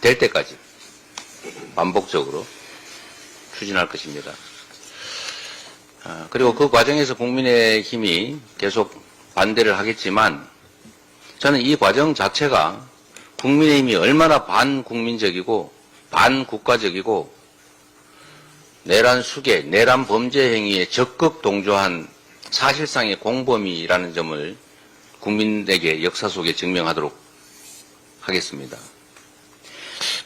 될 때까지 반복적으로 추진할 것입니다. 그리고 그 과정에서 국민의힘이 계속 반대를 하겠지만 저는 이 과정 자체가 국민의힘이 얼마나 반국민적이고 반국가적이고 내란 수괴, 내란 범죄 행위에 적극 동조한 사실상의 공범이라는 점을 국민에게 역사 속에 증명하도록 하겠습니다.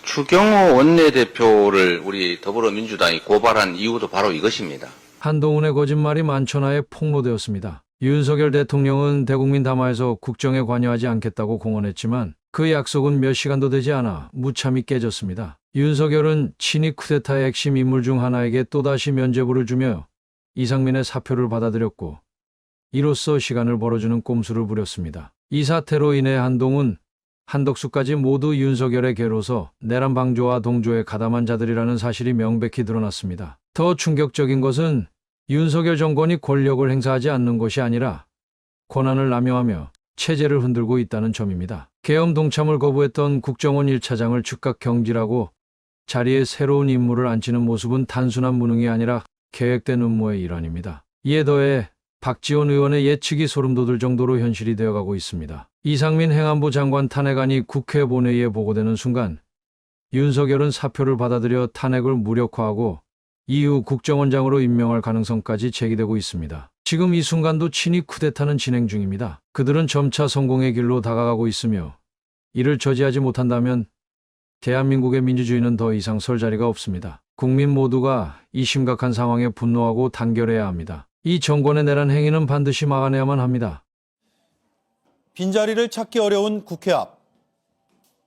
추경호 원내대표를 우리 더불어민주당이 고발한 이유도 바로 이것입니다. 한동훈의 거짓말이 만천하에 폭로되었습니다. 윤석열 대통령은 대국민 담화에서 국정에 관여하지 않겠다고 공언했지만 그 약속은 몇 시간도 되지 않아 무참히 깨졌습니다. 윤석열은 친위 쿠데타의 핵심 인물 중 하나에게 또다시 면죄부를 주며 이상민의 사표를 받아들였고 이로써 시간을 벌어주는 꼼수를 부렸습니다. 이 사태로 인해 한동훈, 한덕수까지 모두 윤석열의 개로서 내란 방조와 동조에 가담한 자들이라는 사실이 명백히 드러났습니다. 더 충격적인 것은 윤석열 정권이 권력을 행사하지 않는 것이 아니라 권한을 남용하며 체제를 흔들고 있다는 점입니다. 계엄 동참을 거부했던 국정원 1차장을 즉각 경질하고 자리에 새로운 인물을 앉히는 모습은 단순한 무능이 아니라 계획된 음모의 일환입니다. 이에 더해 박지원 의원의 예측이 소름 돋을 정도로 현실이 되어가고 있습니다. 이상민 행안부 장관 탄핵안이 국회 본회의에 보고되는 순간 윤석열은 사표를 받아들여 탄핵을 무력화하고 이후 국정원장으로 임명할 가능성까지 제기되고 있습니다. 지금 이 순간도 친위 쿠데타는 진행 중입니다. 그들은 점차 성공의 길로 다가가고 있으며 이를 저지하지 못한다면 대한민국의 민주주의는 더 이상 설 자리가 없습니다. 국민 모두가 이 심각한 상황에 분노하고 단결해야 합니다. 이 정권의 내란 행위는 반드시 막아내야만 합니다. 빈자리를 찾기 어려운 국회 앞,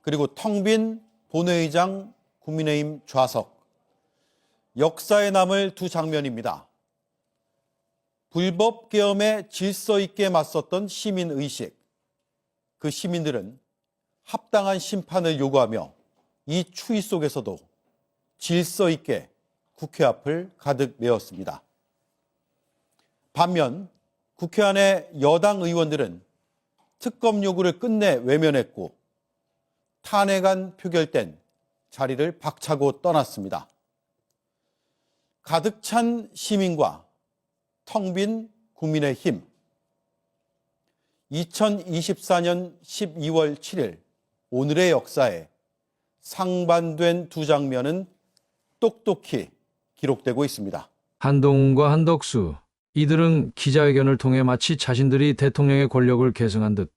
그리고 텅 빈 본회의장 국민의힘 좌석. 역사에 남을 두 장면입니다. 불법 계엄에 질서 있게 맞섰던 시민의식. 그 시민들은 합당한 심판을 요구하며 이 추위 속에서도 질서 있게 국회 앞을 가득 메웠습니다. 반면 국회 안의 여당 의원들은 특검 요구를 끝내 외면했고 탄핵안 표결 땐 자리를 박차고 떠났습니다. 가득 찬 시민과 텅 빈 국민의힘. 2024년 12월 7일 오늘의 역사에 상반된 두 장면은 똑똑히 기록되고 있습니다. 한동훈과 한덕수, 이들은 기자회견을 통해 마치 자신들이 대통령의 권력을 계승한 듯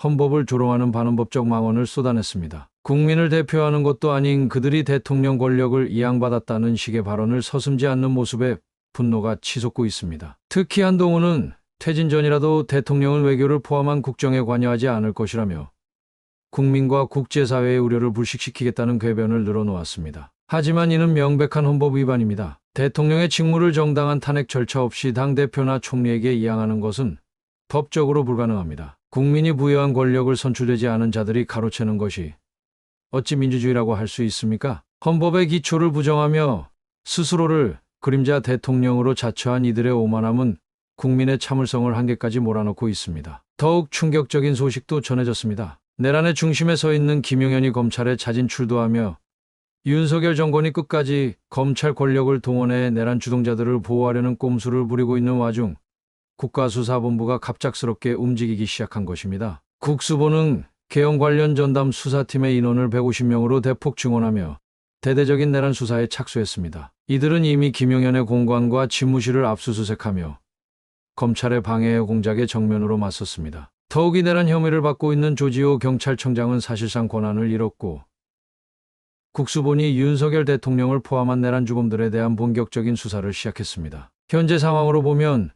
헌법을 조롱하는 반헌법적 망언을 쏟아냈습니다. 국민을 대표하는 것도 아닌 그들이 대통령 권력을 이양받았다는 식의 발언을 서슴지 않는 모습에 분노가 치솟고 있습니다. 특히 한동훈은 퇴진 전이라도 대통령은 외교를 포함한 국정에 관여하지 않을 것이라며 국민과 국제사회의 우려를 불식시키겠다는 궤변을 늘어놓았습니다. 하지만 이는 명백한 헌법 위반입니다. 대통령의 직무를 정당한 탄핵 절차 없이 당대표나 총리에게 이양하는 것은 법적으로 불가능합니다. 국민이 부여한 권력을 선출되지 않은 자들이 가로채는 것이 어찌 민주주의라고 할 수 있습니까? 헌법의 기초를 부정하며 스스로를 그림자 대통령으로 자처한 이들의 오만함은 국민의 참을성을 한계까지 몰아넣고 있습니다. 더욱 충격적인 소식도 전해졌습니다. 내란의 중심에 서 있는 김용현이 검찰에 자진 출두하며 윤석열 정권이 끝까지 검찰 권력을 동원해 내란 주동자들을 보호하려는 꼼수를 부리고 있는 와중 국가수사본부가 갑작스럽게 움직이기 시작한 것입니다. 국수본은 계엄 관련 전담 수사팀의 인원을 150명으로 대폭 증원하며 대대적인 내란 수사에 착수했습니다. 이들은 이미 김용현의 공관과 집무실을 압수수색하며 검찰의 방해 공작에 정면으로 맞섰습니다. 더욱이 내란 혐의를 받고 있는 조지호 경찰청장은 사실상 권한을 잃었고 국수본이 윤석열 대통령을 포함한 내란 주범들에 대한 본격적인 수사를 시작했습니다. 현재 상황으로 보면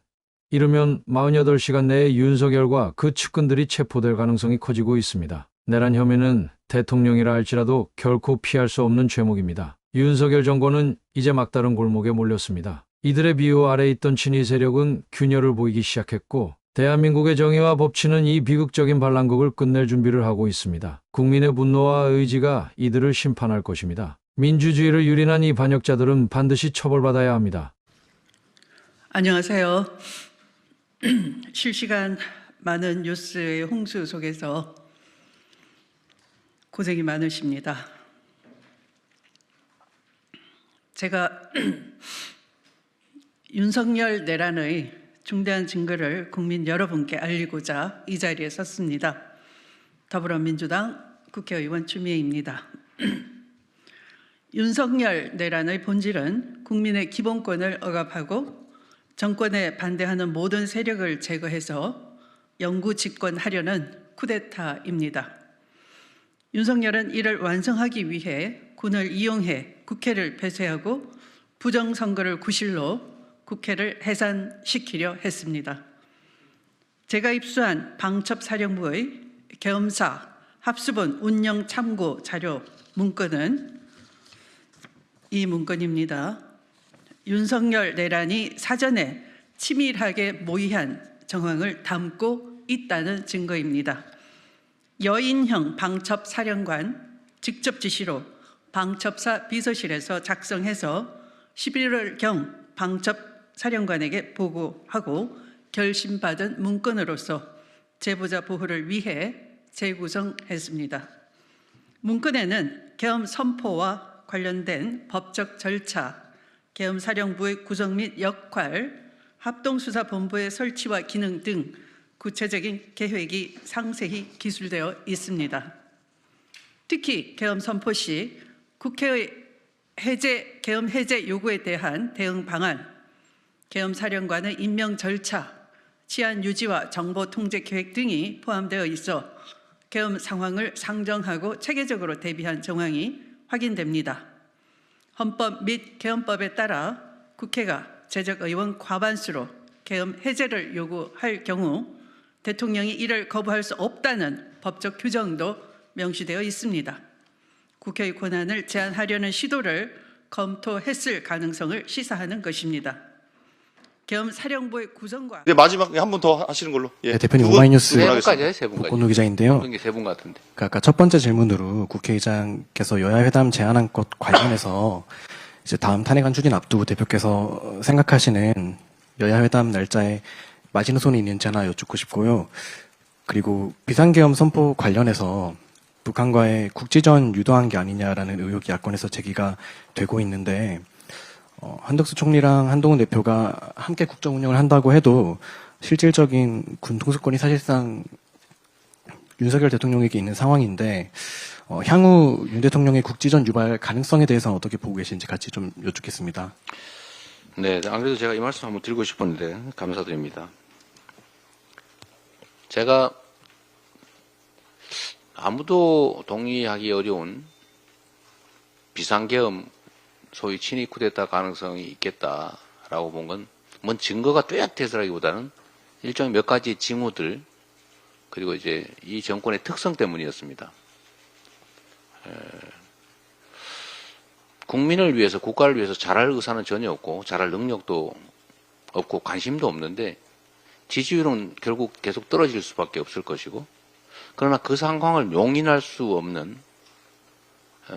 이르면 48시간 내에 윤석열과 그 측근들이 체포될 가능성이 커지고 있습니다. 내란 혐의는 대통령이라 할지라도 결코 피할 수 없는 죄목입니다. 윤석열 정권은 이제 막다른 골목에 몰렸습니다. 이들의 비호 아래 있던 친위 세력은 균열을 보이기 시작했고 대한민국의 정의와 법치는 이 비극적인 반란국을 끝낼 준비를 하고 있습니다. 국민의 분노와 의지가 이들을 심판할 것입니다. 민주주의를 유린한 이 반역자들은 반드시 처벌받아야 합니다. 안녕하세요. 실시간 많은 뉴스의 홍수 속에서 고생이 많으십니다. 제가 윤석열 내란의 중대한 증거를 국민 여러분께 알리고자 이 자리에 섰습니다. 더불어민주당 국회의원 추미애입니다. 윤석열 내란의 본질은 국민의 기본권을 억압하고 정권에 반대하는 모든 세력을 제거해서 영구 집권하려는 쿠데타입니다. 윤석열은 이를 완성하기 위해 군을 이용해 국회를 폐쇄하고 부정선거를 구실로 국회를 해산시키려 했습니다. 제가 입수한 방첩사령부의 계엄사 합수본 운영 참고 자료 문건은 이 문건입니다. 윤석열 내란이 사전에 치밀하게 모의한 정황을 담고 있다는 증거입니다. 여인형 방첩사령관 직접 지시로 방첩사 비서실에서 작성해서 11월경 방첩사령관에게 보고하고 결심받은 문건으로서 제보자 보호를 위해 재구성했습니다. 문건에는 계엄 선포와 관련된 법적 절차, 계엄사령부의 구성 및 역할, 합동수사본부의 설치와 기능 등 구체적인 계획이 상세히 기술되어 있습니다. 특히 계엄 선포 시 국회의 계엄 해제 요구에 대한 대응 방안, 계엄사령관의 임명 절차, 치안 유지와 정보 통제 계획 등이 포함되어 있어 계엄 상황을 상정하고 체계적으로 대비한 정황이 확인됩니다. 헌법 및 계엄법에 따라 국회가 재적의원 과반수로 계엄 해제를 요구할 경우 대통령이 이를 거부할 수 없다는 법적 규정도 명시되어 있습니다. 국회의 권한을 제한하려는 시도를 검토했을 가능성을 시사하는 것입니다. 계엄사령부의 구성과 네, 마지막 한 분 더 하시는 걸로. 예. 네, 대표님 두 분, 오마이뉴스 두 분 세 하겠습니다. 분까지 해요, 세 분까지. 박건우 기자인데요. 그런 게 세 분 같은데. 아까 첫 번째 질문으로 국회의장께서 여야회담 제안한 것 관련해서 이제 다음 탄핵안 추진 앞두고 대표께서 생각하시는 여야회담 날짜에 마지노선이 있는지 하나 여쭙고 싶고요. 그리고 비상계엄 선포 관련해서 북한과의 국지전 유도한 게 아니냐라는 의혹이 야권에서 제기가 되고 있는데 한덕수 총리랑 한동훈 대표가 함께 국정 운영을 한다고 해도 실질적인 군 통수권이 사실상 윤석열 대통령에게 있는 상황인데 향후 윤 대통령의 국지전 유발 가능성에 대해서는 어떻게 보고 계신지 같이 좀 여쭙겠습니다. 네, 안 그래도 제가 이 말씀 한번 드리고 싶었는데 감사드립니다. 제가 아무도 동의하기 어려운 비상계엄 소위 친위 쿠데타 가능성이 있겠다라고 본 건 뭔 증거가 뚜렷해서라기보다는 일종의 몇 가지 징후들 그리고 이제 이 정권의 특성 때문이었습니다. 국민을 위해서 국가를 위해서 잘할 의사는 전혀 없고 잘할 능력도 없고 관심도 없는데 지지율은 결국 계속 떨어질 수밖에 없을 것이고 그러나 그 상황을 용인할 수 없는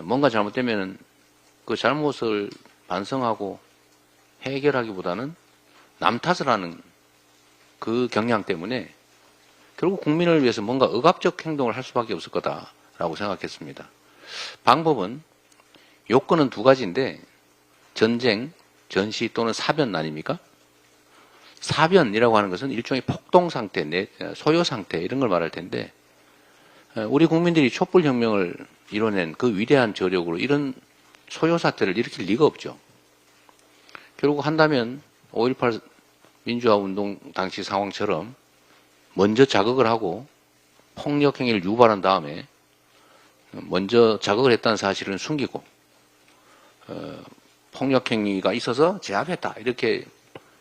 뭔가 잘못되면 그 잘못을 반성하고 해결하기보다는 남 탓을 하는 그 경향 때문에 결국 국민을 위해서 뭔가 억압적 행동을 할 수밖에 없을 거다라고 생각했습니다. 방법은 요건은 두 가지인데 전쟁, 전시 또는 사변 아닙니까? 사변이라고 하는 것은 일종의 폭동 상태, 소요 상태 이런 걸 말할 텐데 우리 국민들이 촛불혁명을 이뤄낸 그 위대한 저력으로 이런 소요 사태를 일으킬 리가 없죠. 결국 한다면 5.18 민주화운동 당시 상황처럼 먼저 자극을 하고 폭력행위를 유발한 다음에 먼저 자극을 했다는 사실은 숨기고 폭력행위가 있어서 제압했다 이렇게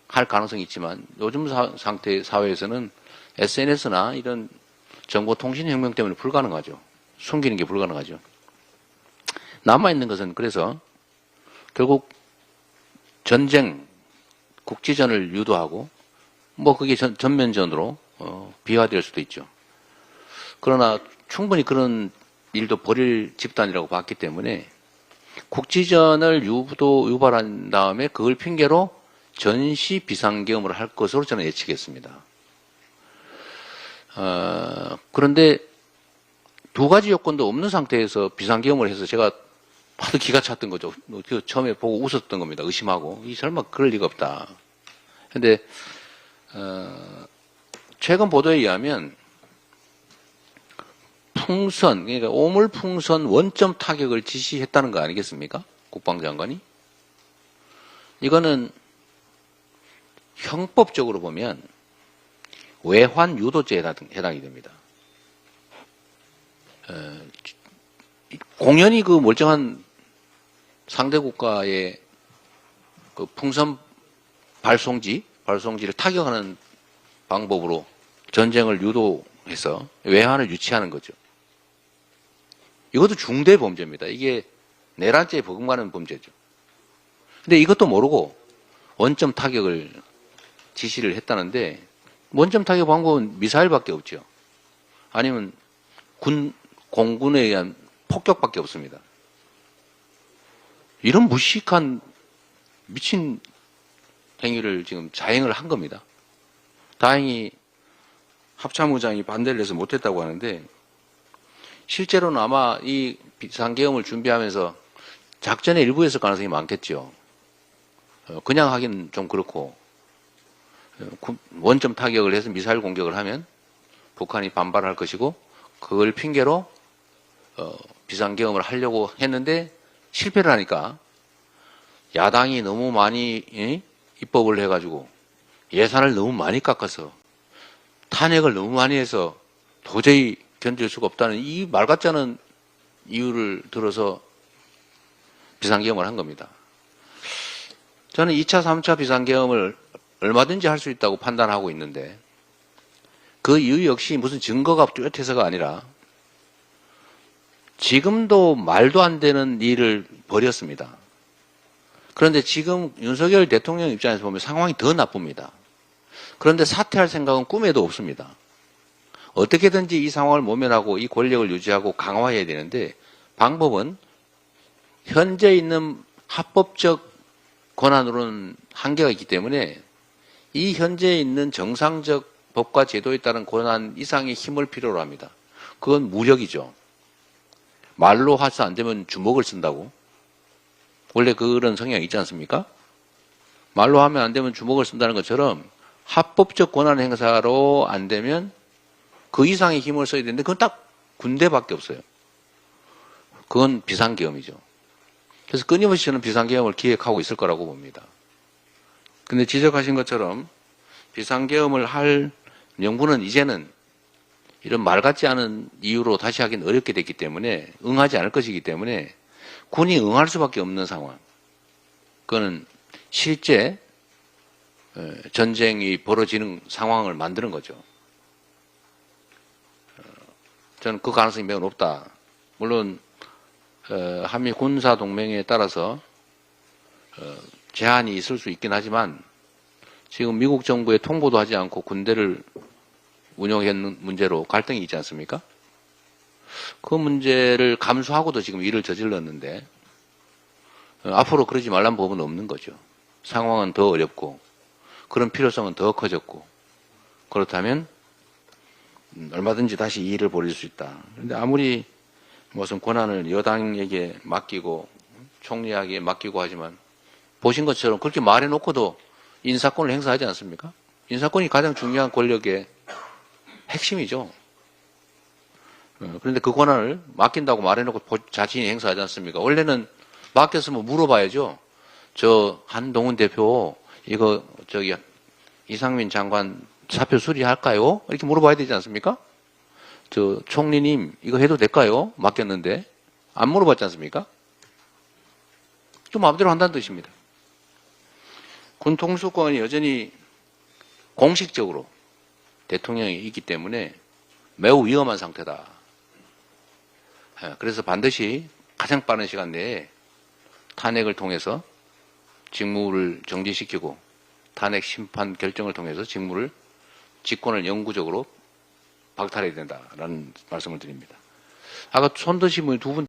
할 가능성이 있지만 요즘 상태 사회에서는 SNS나 이런 정보통신혁명 때문에 불가능하죠. 숨기는 게 불가능하죠. 남아있는 것은 그래서 결국 전쟁, 국지전을 유도하고 뭐 그게 전면전으로 비화될 수도 있죠. 그러나 충분히 그런 일도 벌일 집단이라고 봤기 때문에 국지전을 유발한 다음에 그걸 핑계로 전시 비상계엄을 할 것으로 저는 예측했습니다. 그런데 두 가지 요건도 없는 상태에서 비상계엄을 해서 제가 하도 기가 찼던 거죠. 그 처음에 보고 웃었던 겁니다. 의심하고. 이 설마 그럴 리가 없다. 근데, 최근 보도에 의하면, 풍선, 그러니까 오물풍선 원점 타격을 지시했다는 거 아니겠습니까? 국방장관이. 이거는 형법적으로 보면 외환 유도죄에 해당이 됩니다. 공연히 그 멀쩡한 상대 국가의 그 풍선 발송지를 타격하는 방법으로 전쟁을 유도해서 외환을 유치하는 거죠. 이것도 중대 범죄입니다. 이게 내란죄에 버금가는 범죄죠. 근데 이것도 모르고 원점 타격을 지시를 했다는데 원점 타격 방법은 미사일밖에 없죠. 아니면 공군에 의한 폭격밖에 없습니다. 이런 무식한 미친 행위를 지금 자행을 한 겁니다. 다행히 합참의장이 반대를 해서 못했다고 하는데 실제로는 아마 이 비상계엄을 준비하면서 작전의 일부였을 가능성이 많겠죠. 그냥 하긴 좀 그렇고 원점 타격을 해서 미사일 공격을 하면 북한이 반발할 것이고 그걸 핑계로 비상계엄을 하려고 했는데 실패를 하니까 야당이 너무 많이 입법을 해가지고 예산을 너무 많이 깎아서 탄핵을 너무 많이 해서 도저히 견딜 수가 없다는 이 말 같지 않은 이유를 들어서 비상계엄을 한 겁니다. 저는 2차, 3차 비상계엄을 얼마든지 할 수 있다고 판단하고 있는데 그 이유 역시 무슨 증거가 뚜렷해서가 아니라 지금도 말도 안 되는 일을 벌였습니다. 그런데 지금 윤석열 대통령 입장에서 보면 상황이 더 나쁩니다. 그런데 사퇴할 생각은 꿈에도 없습니다. 어떻게든지 이 상황을 모면하고 이 권력을 유지하고 강화해야 되는데 방법은 현재 있는 합법적 권한으로는 한계가 있기 때문에 이 현재 있는 정상적 법과 제도에 따른 권한 이상의 힘을 필요로 합니다. 그건 무력이죠. 말로 해서 안 되면 주먹을 쓴다고. 원래 그런 성향이 있지 않습니까? 말로 하면 안 되면 주먹을 쓴다는 것처럼 합법적 권한 행사로 안 되면 그 이상의 힘을 써야 되는데 그건 딱 군대밖에 없어요. 그건 비상계엄이죠. 그래서 끊임없이 저는 비상계엄을 기획하고 있을 거라고 봅니다. 근데 지적하신 것처럼 비상계엄을 할 명분은 이제는 이런 말 같지 않은 이유로 다시 하기는 어렵게 됐기 때문에 응하지 않을 것이기 때문에 군이 응할 수밖에 없는 상황. 그거는 실제 전쟁이 벌어지는 상황을 만드는 거죠. 저는 그 가능성이 매우 높다. 물론 한미 군사 동맹에 따라서 제한이 있을 수 있긴 하지만 지금 미국 정부에 통보도 하지 않고 군대를 운영하는 문제로 갈등이 있지 않습니까? 그 문제를 감수하고도 지금 일을 저질렀는데 앞으로 그러지 말란 법은 없는 거죠. 상황은 더 어렵고 그런 필요성은 더 커졌고 그렇다면 얼마든지 다시 이 일을 벌일 수 있다. 그런데 아무리 무슨 권한을 여당에게 맡기고 총리에게 맡기고 하지만 보신 것처럼 그렇게 말해놓고도 인사권을 행사하지 않습니까? 인사권이 가장 중요한 권력의 핵심이죠. 그런데 그 권한을 맡긴다고 말해놓고 자신이 행사하지 않습니까? 원래는 맡겼으면 물어봐야죠. 저 한동훈 대표 이거 이상민 장관 사표 수리할까요? 이렇게 물어봐야 되지 않습니까? 저 총리님 이거 해도 될까요? 맡겼는데 안 물어봤지 않습니까? 좀 마음대로 한다는 뜻입니다. 군 통수권이 여전히 공식적으로 대통령이 있기 때문에 매우 위험한 상태다. 그래서 반드시 가장 빠른 시간 내에 탄핵을 통해서 직무를 정지시키고 탄핵 심판 결정을 통해서 직권을 영구적으로 박탈해야 된다라는 말씀을 드립니다. 아까 손 드신 분이 두 분